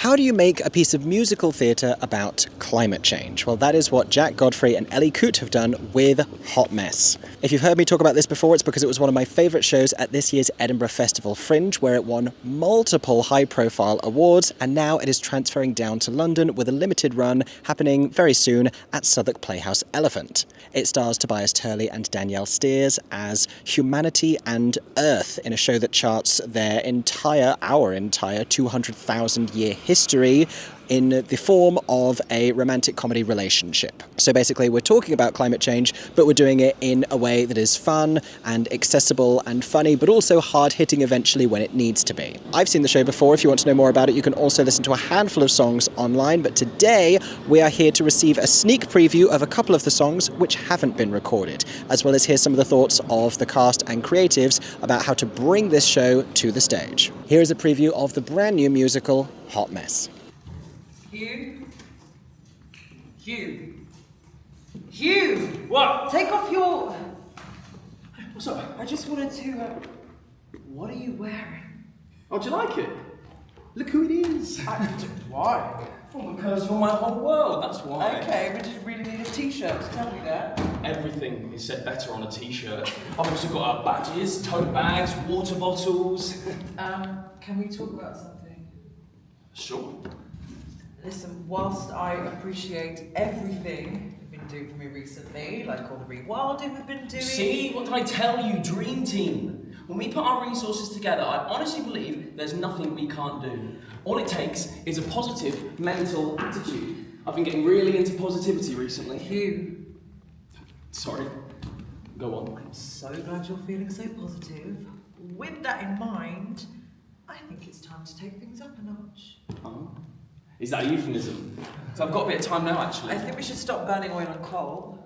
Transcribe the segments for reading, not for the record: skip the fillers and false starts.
How do you make a piece of musical theatre about climate change? Well, that is what Jack Godfrey and Ellie Coote have done with Hot Mess. If you've heard me talk about this before, it's because it was one of my favourite shows at this year's Edinburgh Festival Fringe, where it won multiple high-profile awards, and now it is transferring down to London with a limited run happening very soon at Southwark Playhouse Elephant. It stars Tobias, Turley and Danielle as humanity and Earth in a show that charts our entire 200,000-year history in the form of a romantic comedy relationship. So basically we're talking about climate change, but we're doing it in a way that is fun and accessible and funny, but also hard-hitting eventually when it needs to be. I've seen the show before. If you want to know more about it, you can also listen to a handful of songs online, but today we are here to receive a sneak preview of a couple of the songs which haven't been recorded, as well as hear some of the thoughts of the cast and creatives about how to bring this show to the stage. Here is a preview of the brand new musical Hot Mess. Hugh! What? Take off your... What's up? I just wanted to... What are you wearing? Oh, do you like it? Look who it is. Why? Well, because you're my whole world, that's why. Okay, but you really need a t-shirt to tell me that. Everything is said better on a t-shirt. I've also got our badges, tote bags, water bottles. Can we talk about something? Sure. Listen, whilst I appreciate everything you've been doing for me recently, like all the rewilding we've been doing... See, what did I tell you, Dream Team? When we put our resources together, I honestly believe there's nothing we can't do. All it takes is a positive mental attitude. I've been getting really into positivity recently. Hugh. Sorry. Go on. I'm so glad you're feeling so positive. With that in mind, I think it's time to take things up a notch. Oh. Is that a euphemism? So I've got a bit of time now, actually. I think we should stop burning oil and coal.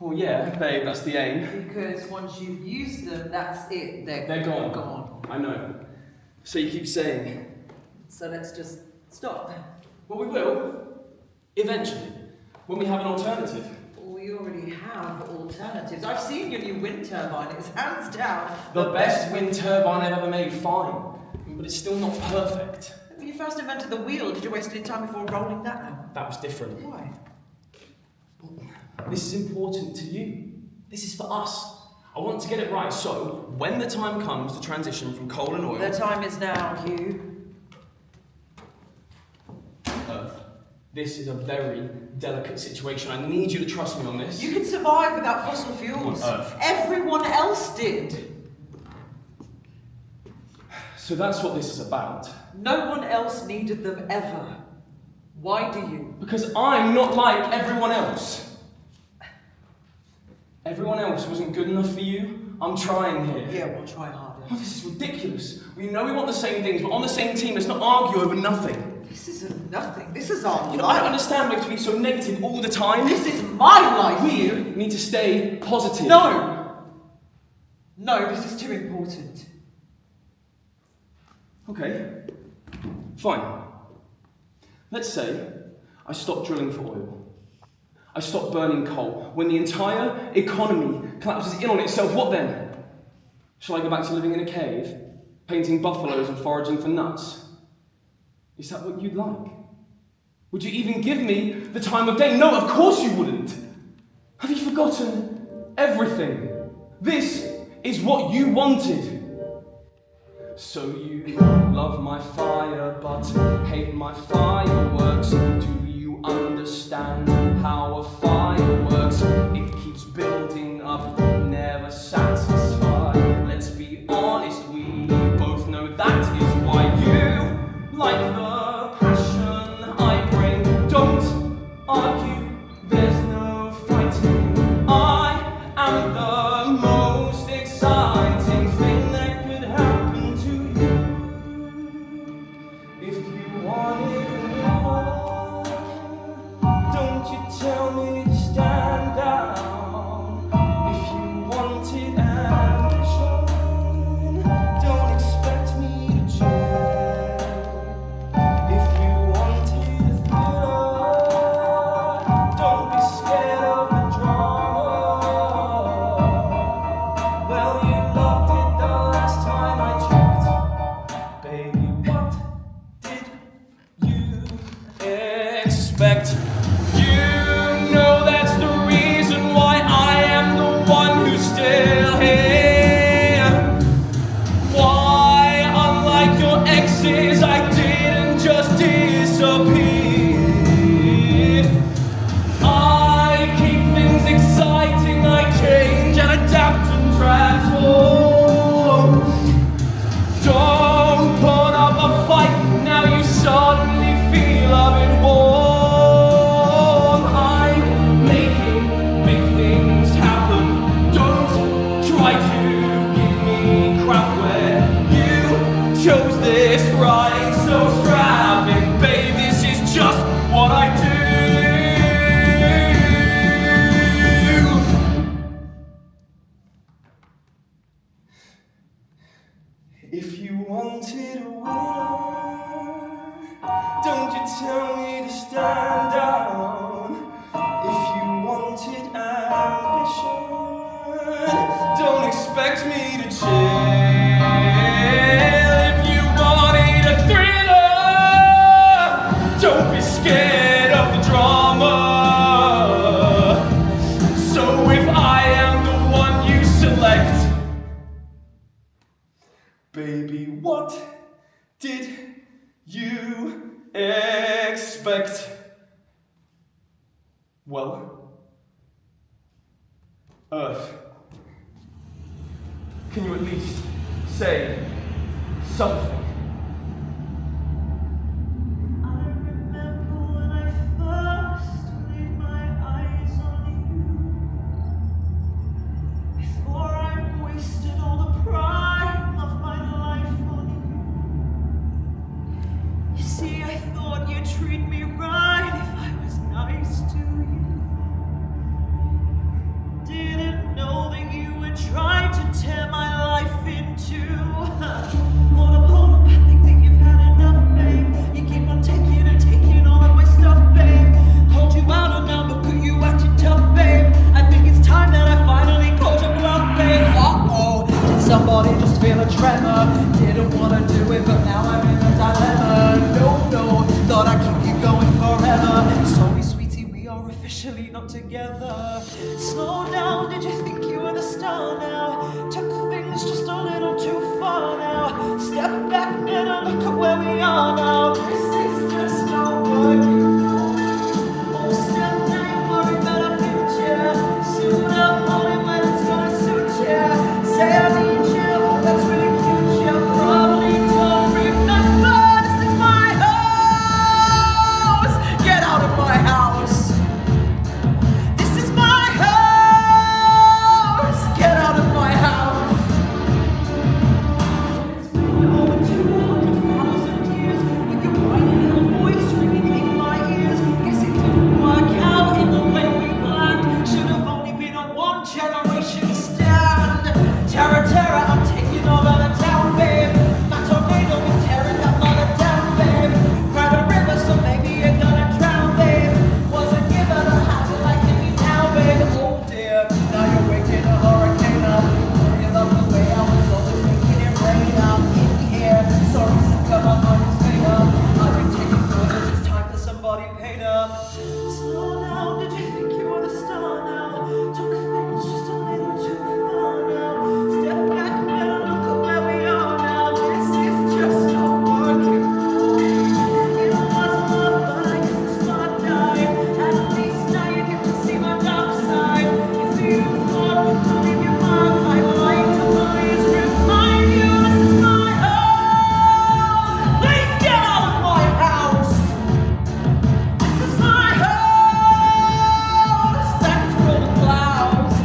Well, yeah, babe, that's the aim. Because once you've used them, that's it. They're gone. Gone. I know. So you keep saying. So let's just stop. Well, we will. Eventually. When we have an alternative. We already have alternatives. I've seen your new wind turbine. It's hands down The best wind turbine I've ever made, fine. But it's still not perfect. When you first invented the wheel, did you waste any time before rolling that out? That was different. Why? This is important to you. This is for us. I want to get it right, so when the time comes to transition from coal and oil... The time is now, Hugh. Earth, this is a very delicate situation. I need you to trust me on this. You can survive without fossil fuels. On Earth. Everyone else did. So that's what this is about. No one else needed them ever. Why do you? Because I'm not like everyone else. Everyone else wasn't good enough for you. I'm trying here. Yeah, we'll try harder. Oh, this is ridiculous. We know we want the same things. We're on the same team. Let's not argue over nothing. This isn't nothing. This is our You know, life. I don't understand we have to be so negative all the time. This is my life, We Hugh. need to stay positive. No! No, this is too important. Okay. Fine. Let's say I stop drilling for oil. I stop burning coal. When the entire economy collapses in on itself, what then? Shall I go back to living in a cave, painting buffaloes and foraging for nuts? Is that what you'd like? Would you even give me the time of day? No, of course you wouldn't. Have you forgotten everything? This is what you wanted. So you love my fire, but hate my fireworks. Do you understand how a fire works? It keeps building up, never satisfied. Let's be honest, we both know that is why you like the passion I bring. Don't argue, there's no fighting. I am the most exciting thing that could happen to you. If you want it all, don't you tell me to stand down. If you want it ambition, don't expect me to change. If you want it thriller, don't be scared of the drama. Well, you loved it the last time I checked. Baby, what did expect. You know that's the reason why I am the one who's still here. Why, unlike your exes, I didn't just disappear. I keep things exciting, I change and adapt and transform. Don't put up a fight, now you suddenly feel a bit warm. I'm making big things happen. Don't try to give me crap where you chose this right. So strap in, babe, this is just what I do. If you wanted a winner, don't you tell me to stand down. If you wanted ambition, don't expect me to chill. If you wanted a thriller, don't be scared of the drama. So if I am the one you select, baby, what did you expect? Well, Earth, can you at least say something? I remember when I first laid my eyes on you. Before I wasted all the pride of my life on you. You see, I thought you'd treat me right if I was nice to you. Didn't know that you would try to tear my life in two. Hold up, I think that you've had enough, babe. You keep on taking and taking all of my stuff, babe. Called you out on number, but you acted tough, babe. I think it's time that I finally called your bluff, babe. Uh-oh, did somebody just feel a tremor? Didn't wanna do it, but now I'm in a dilemma. No, thought I'd keep you going forever. Sorry, sweetie, we are officially not together. Slow down, did you think you were the star now? Took things just a little too far now. Step back and look at where we are now. This is just not working. Oh, step down, worry about our future. Suit up, honey, when it's gonna suit ya. Say I need you, oh, that's really cute. You probably don't remember. This is my house. Get out of my house. This is my house. Get out of my house. It's been over 200,000 years with your white little voice ringing in my ears. Guess it didn't work out in the way we planned. Should have only been a one generation stand. Terror, I'm taking over the town, babe. My tornado is tearing that mother down, babe. Cried a river, so maybe you're gonna drown, babe. Wasn't given a hand like me now, babe. Oh dear, now you're waking a hurricane up. You love the way I was always making it rain up in here. Sorry, sick of my mind's made up. I've been taking orders, it's time for somebody paid up. Slow down, did you think you were the star now? Took things just a little too far now. Step back and look at where we are now. This is just not working. It wasn't love, but I guess it's my time. At least now you get to see my dark side. If you thought we'd leave your mark, I'd like to please remind you this is my house. Please get out of my house. This is my house. Thanks for all the clouds.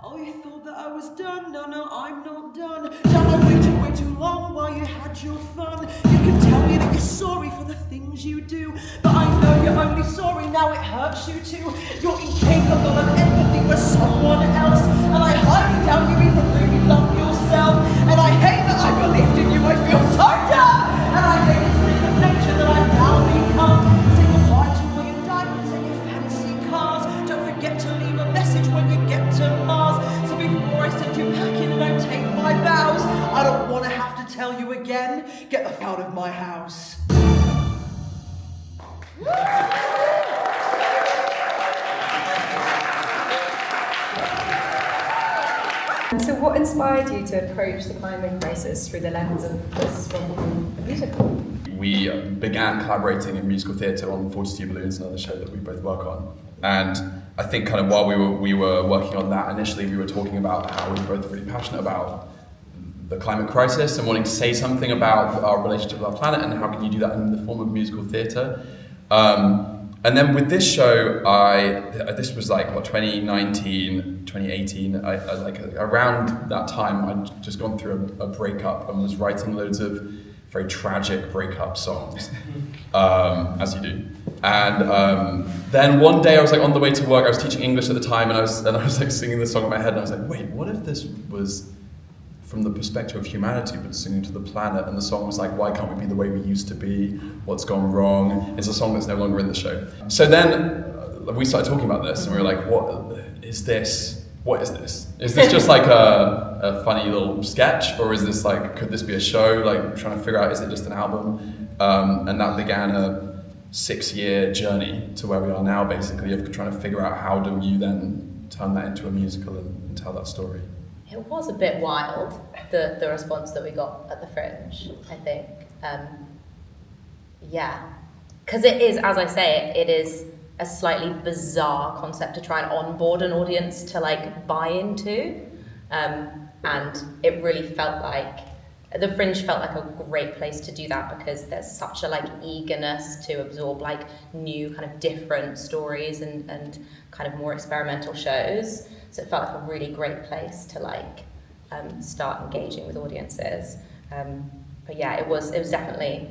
Oh, you thought that I was done? No, I'm not done. I waited way too long while you had your fun. You can tell me that you're sorry for the things you do, but I know you're only sorry now it hurts you too. You're incapable of empathy for someone else, and I highly doubt you even really love yourself. And I hate that I believed in you. I feel so dumb, and I hate this freak of nature that I've now become. Say goodbye to all your diamonds and your fancy cars. Don't forget to leave a message when you get to Mars. So before I send you packing and I take my vows, I don't want to have to tell you again, get the f out of my house. So what inspired you to approach the climate crisis through the lens of this musical? We began collaborating in musical theatre on 42 Balloons, another show that we both work on. And I think kind of while we were working on that, initially we were talking about how we were both really passionate about the climate crisis and wanting to say something about our relationship with our planet and how can you do that in the form of musical theatre. And then with this show, this was like, 2019, 2018, around that time, I'd just gone through a breakup and was writing loads of very tragic breakup songs, as you do. And then one day I was like on the way to work, I was teaching English at the time, and I was like singing this song in my head, and I was like, wait, what if this was from the perspective of humanity, but singing to the planet? And the song was like, why can't we be the way we used to be? What's gone wrong? It's a song that's no longer in the show. So then we started talking about this, and we were like, what is this? What is this? Is this just like a funny little sketch, or is this like, could this be a show? Like trying to figure out, is it just an album? And that began a 6-year journey to where we are now, basically, of trying to figure out how do you then turn that into a musical and tell that story. It was a bit wild, the response that we got at the Fringe, I think. Yeah, because it is, as I say, it is a slightly bizarre concept to try and onboard an audience to like buy into. And it really felt like, the Fringe felt like a great place to do that because there's such a like eagerness to absorb like new kind of different stories and kind of more experimental shows. So it felt like a really great place to like start engaging with audiences. But yeah, it was definitely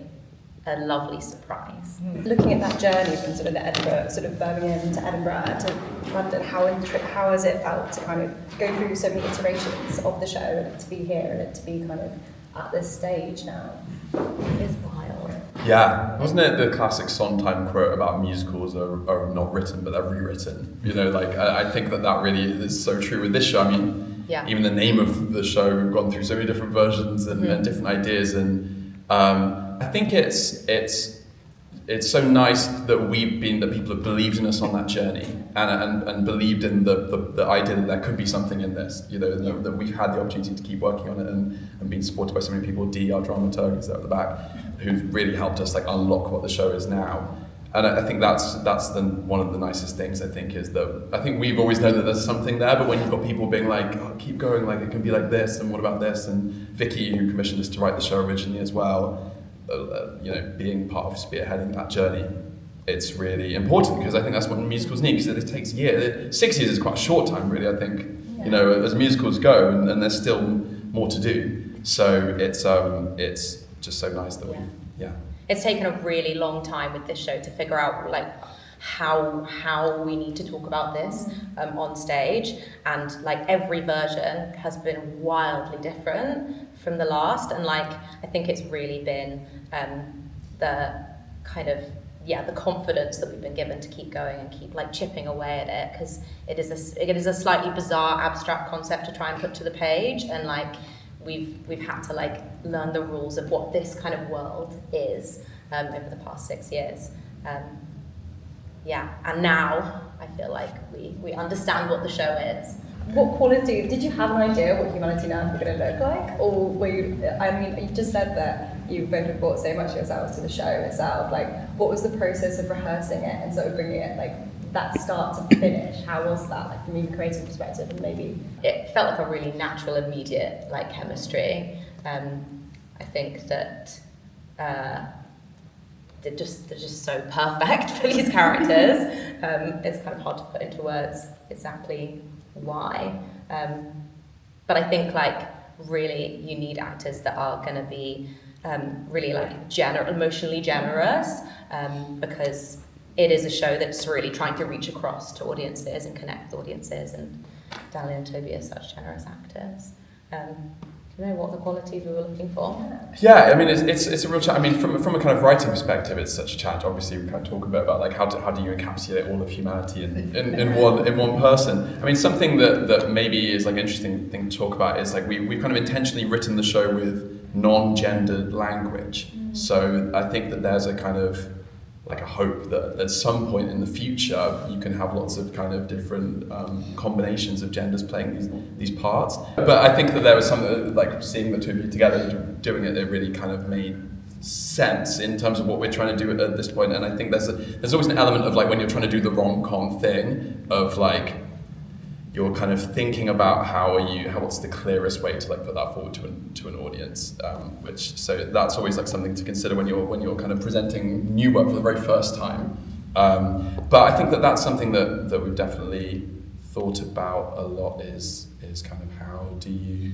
a lovely surprise. Looking at that journey from sort of the Edinburgh, sort of Birmingham to Edinburgh to London, how has it felt to kind of go through so many iterations of the show and to be here and to be kind of at this stage now? It's wild. Yeah, wasn't it the classic Sondheim quote about musicals are not written but they're rewritten? You know, like I think that really is so true with this show. I mean, yeah. Even the name of the show, we've gone through so many different versions and different ideas, and I think it's so nice that people have believed in us on that journey and believed in the idea that there could be something in this, you know, that we've had the opportunity to keep working on it and been supported by so many people. Dee, our dramaturg, is there at the back, who've really helped us like unlock what the show is now. And I think that's one of the nicest things, I think, is that I think we've always known that there's something there, but when you've got people being like, oh, keep going, like it can be like this, and what about this? And Vicky, who commissioned us to write the show originally as well, you know, being part of spearheading that journey, it's really important because I think that's what musicals need, because it takes years. 6 years is quite a short time, really, I think, you know, as musicals go, and there's still more to do. So it's just so nice that It's taken a really long time with this show to figure out like how we need to talk about this on stage, and like every version has been wildly different from the last, and like I think it's really been the kind of the confidence that we've been given to keep going and keep like chipping away at it, because it is a slightly bizarre abstract concept to try and put to the page, and like we've had to like learn the rules of what this kind of world is over the past 6 years. And now I feel like we understand what the show is. What quality, did you have an idea what Humanity Now was going to look like? Or were you, I mean, you just said that you both have brought so much of yourselves to the show itself. Like, what was the process of rehearsing it and sort of bringing it, like, that start to finish? How was that, like, from a creative perspective, and maybe? It felt like a really natural, immediate, like, chemistry. I think that they're just so perfect for these characters. It's kind of hard to put into words exactly why. But I think, like, really you need actors that are going to be really, like, emotionally generous, because it is a show that's really trying to reach across to audiences and connect with audiences, and Danielle and Tobias are such generous actors. Do you know what the qualities we were looking for? Yeah, I mean, it's a real challenge. I mean, from a kind of writing perspective, it's such a challenge. Obviously, we kind of talk a bit about like how do you encapsulate all of humanity in one person. I mean, something that maybe is like an interesting thing to talk about is like we've kind of intentionally written the show with non-gendered language. So I think that there's a kind of like a hope that at some point in the future you can have lots of kind of different combinations of genders playing these parts. But I think that there was something like seeing the two of you together doing it, it really kind of made sense in terms of what we're trying to do at this point. And I think there's always an element of like when you're trying to do the rom-com thing of like you're kind of thinking about what's the clearest way to like put that forward to an audience, so that's always like something to consider when you're kind of presenting new work for the very first time. But I think that's something that we've definitely thought about a lot is kind of how do you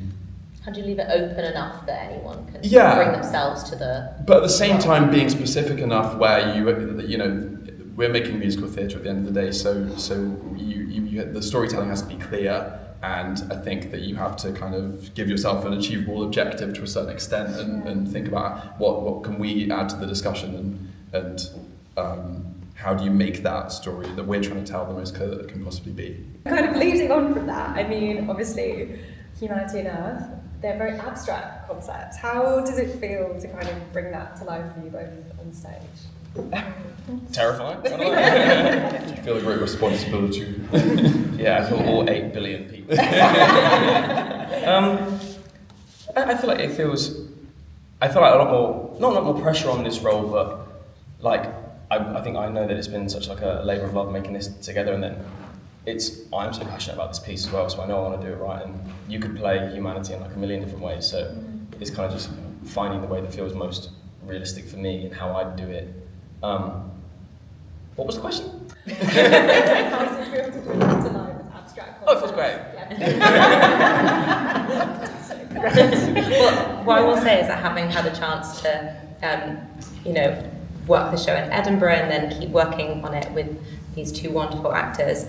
leave it open enough that anyone can bring themselves to the... But at the same time being specific enough where you know, we're making musical theatre at the end of the day, so you the storytelling has to be clear, and I think that you have to kind of give yourself an achievable objective to a certain extent and think about what can we add to the discussion and how do you make that story that we're trying to tell the most clear that it can possibly be. Kind of leading on from that, I mean, obviously, humanity and Earth, they're very abstract concepts. How does it feel to kind of bring that to life for you both on stage? Terrifying. Do you feel a great responsibility? Yeah, I feel all 8 billion people. I feel like I feel like a lot more, not a lot more pressure on this role, but like I think I know that it's been such like a labour of love making this together, and then I'm so passionate about this piece as well, so I know I want to do it right, and you could play humanity in like a million different ways, so it's kind of just finding the way that feels most realistic for me and how I'd do it. What was the question? How does it feel to bring that to life as abstract concepts? Oh, it feels great. Well, what I will say is that having had a chance to, work the show in Edinburgh and then keep working on it with these two wonderful actors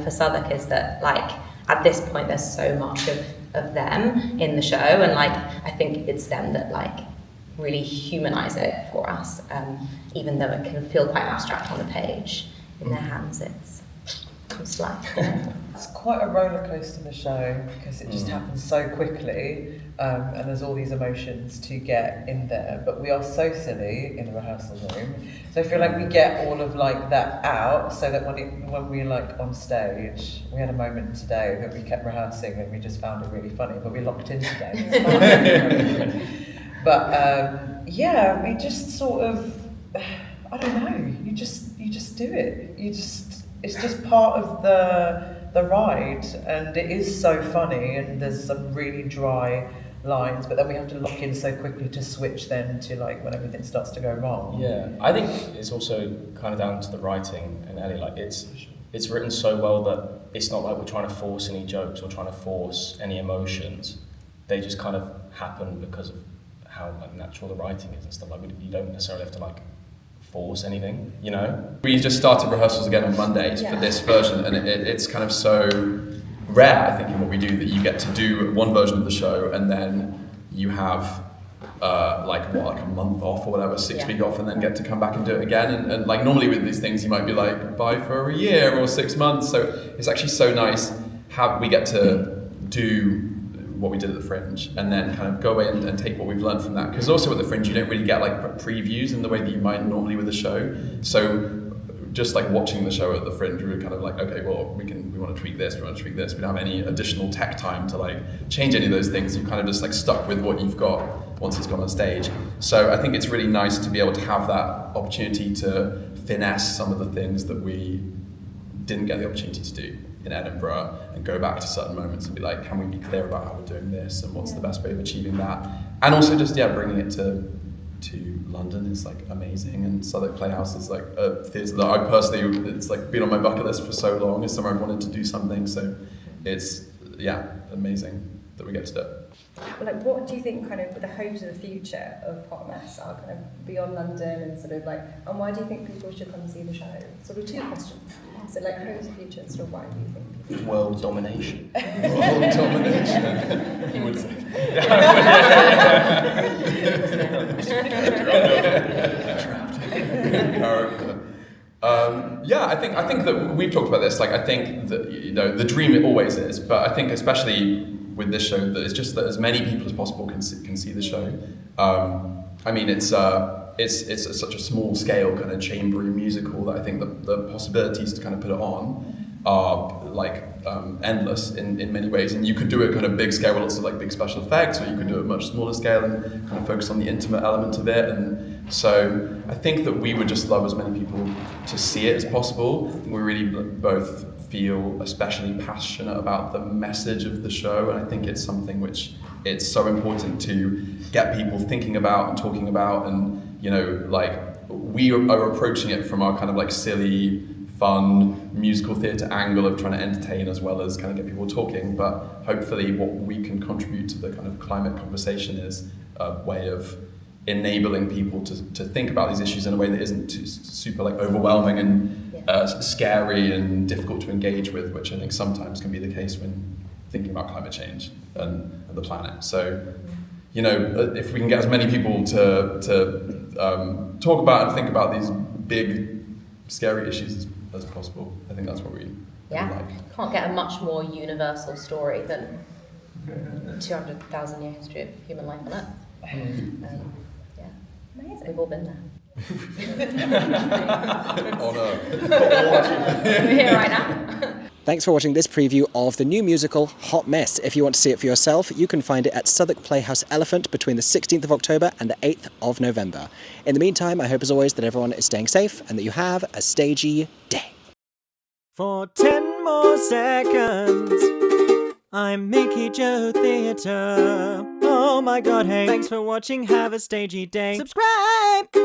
for Southwark is that, like, at this point there's so much of them in the show, and like I think it's them that like really humanise it for us, even though it can feel quite abstract on the page. In their hands, it comes to life. It's quite a roller coaster, the show, because it just happens so quickly, and there's all these emotions to get in there. But we are so silly in the rehearsal room, so I feel like we get all of like that out, so that when we're like on stage, we had a moment today that we kept rehearsing and we just found it really funny, but we locked in today. But yeah, we just sort of, I don't know, you just do it. It's just part of the ride, and it is so funny, and there's some really dry lines, but then we have to lock in so quickly to switch then to like when everything starts to go wrong. Yeah, I think it's also kind of down to the writing, and Ellie, like it's written so well that it's not like we're trying to force any jokes or trying to force any emotions. They just kind of happen because of how like natural the writing is and stuff. Like you don't necessarily have to like force anything, you know? We just started rehearsals again on Mondays for this version, and it's kind of so rare, I think, in what we do, that you get to do one version of the show and then you have like a month off or whatever, 6 weeks off, and then get to come back and do it again. And like normally with these things you might be like, bye for a year or 6 months. So it's actually so nice how we get to do what we did at the Fringe and then kind of go away and take what we've learned from that, because also at the Fringe you don't really get like previews in the way that you might normally with a show. So just like watching the show at the Fringe, we were kind of like, okay, well we want to tweak this, we don't have any additional tech time to like change any of those things. You kind of just like stuck with what you've got once it's gone on stage. So I think it's really nice to be able to have that opportunity to finesse some of the things that we didn't get the opportunity to do in Edinburgh, and go back to certain moments and be like, can we be clear about how we're doing this and what's the best way of achieving that? And also just bringing it to London is like amazing, and Southwark Playhouse is like a theatre that I personally, it's like been on my bucket list for so long. It's somewhere I've wanted to do something, so it's amazing that we get to do it. Well, like, what do you think kind of the hopes of the future of Hot Mess are kind of beyond London, and sort of like, and why do you think people should come and see the show? Sort of two questions. So like hopes of the future, and sort of why do you think people World domination. World domination. You would say. I think that we've talked about this. Like, I think that the dream it always is, but I think especially with this show that it's just that as many people as possible can see the show. I mean, it's it's such a small scale kind of chambery musical that I think the possibilities to kind of put it on are like endless in many ways. And you could do it kind of big scale with lots of like big special effects, or you could do it much smaller scale and kind of focus on the intimate element of it. And so I think that we would just love as many people to see it as possible. I think we really both feel especially passionate about the message of the show, and I think it's something which it's so important to get people thinking about and talking about. And you know, like we are approaching it from our kind of like silly, fun musical theatre angle of trying to entertain as well as kind of get people talking, but hopefully what we can contribute to the kind of climate conversation is a way of enabling people to think about these issues in a way that isn't too super like overwhelming and scary and difficult to engage with, which I think sometimes can be the case when thinking about climate change and the planet. So, you know, if we can get as many people to talk about and think about these big, scary issues as possible, I think that's what we like. Can't get a much more universal story than 200,000 year history of human life on Earth. Yeah, amazing. We've all been there. On Earth. We're here right now. Thanks for watching this preview of the new musical Hot Mess. If you want to see it for yourself, you can find it at Southwark Playhouse Elephant between the 16th of October and the 8th of November. In the meantime, I hope as always that everyone is staying safe and that you have a stagey day. For 10 more seconds, I'm Mickey Joe Theatre. Oh my god, hey, thanks for watching, have a stagey day. Subscribe!